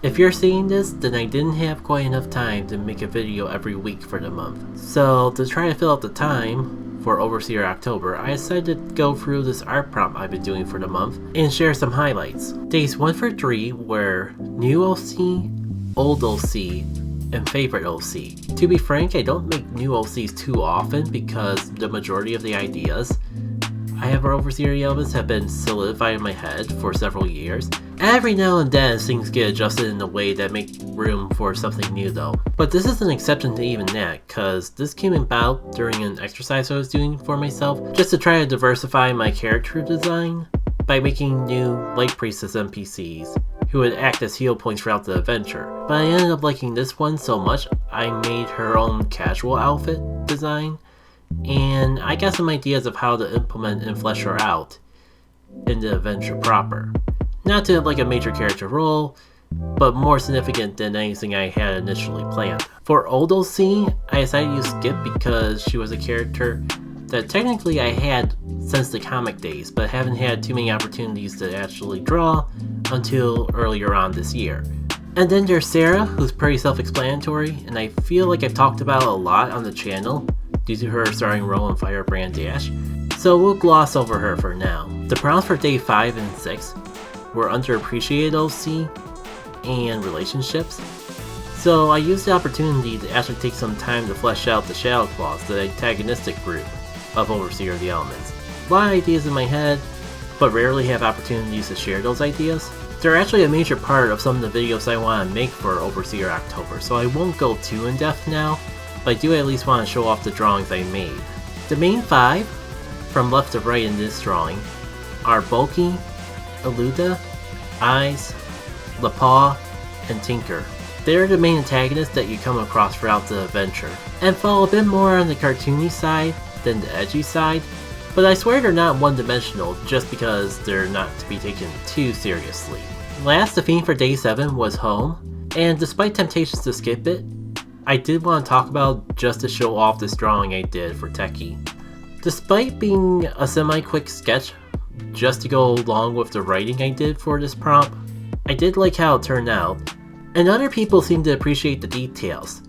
If you're seeing this, then I didn't have quite enough time to make a video every week for the month. So to try to fill out the time for Overseer October, I decided to go through this art prompt I've been doing for the month and share some highlights. Days 1 through 3 were New OC, Old OC, and Favorite OC. To be frank, I don't make new OCs too often because the majority of the ideas I have for Overseer elements have been solidified in my head for several years. Every now and then things get adjusted in a way that make room for something new though. But this is an exception to even that, cause this came about during an exercise I was doing for myself just to try to diversify my character design by making new Light Priestess NPCs who would act as heal points throughout the adventure. But I ended up liking this one so much I made her own casual outfit design, and I got some ideas of how to implement and flesh her out in the adventure proper. Not to like a major character role, but more significant than anything I had initially planned. For Old OC, I decided to use Skip because she was a character that technically I had since the comic days, but haven't had too many opportunities to actually draw until earlier on this year. And then there's Sarah, who's pretty self-explanatory, and I feel like I've talked about a lot on the channel due to her starring role in Firebrand Dash, so we'll gloss over her for now. The prompts for day 5 and 6 were underappreciated OC and relationships, so I used the opportunity to actually take some time to flesh out the Shadow Claws, the antagonistic group of Overseer of the Elements. A lot of ideas in my head, but rarely have opportunities to share those ideas. They're actually a major part of some of the videos I want to make for Overseer October, so I won't go too in depth now, but I do at least want to show off the drawings I made. The main 5, from left to right in this drawing, are Bulky, Eluda, Eyes, Lapaw, and Tinker. They're the main antagonists that you come across throughout the adventure, and fall a bit more on the cartoony side than the edgy side, but I swear they're not one-dimensional just because they're not to be taken too seriously. Last, the theme for day 7 was home, and despite temptations to skip it, I did want to talk about just to show off this drawing I did for Techie. Despite being a semi-quick sketch just to go along with the writing I did for this prompt, I did like how it turned out, and other people seemed to appreciate the details.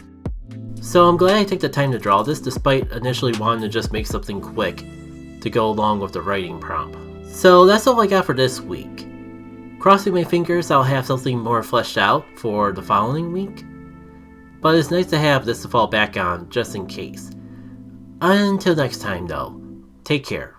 So I'm glad I took the time to draw this despite initially wanting to just make something quick to go along with the writing prompt. So that's all I got for this week. Crossing my fingers I'll have something more fleshed out for the following week, but it's nice to have this to fall back on just in case. Until next time though, take care.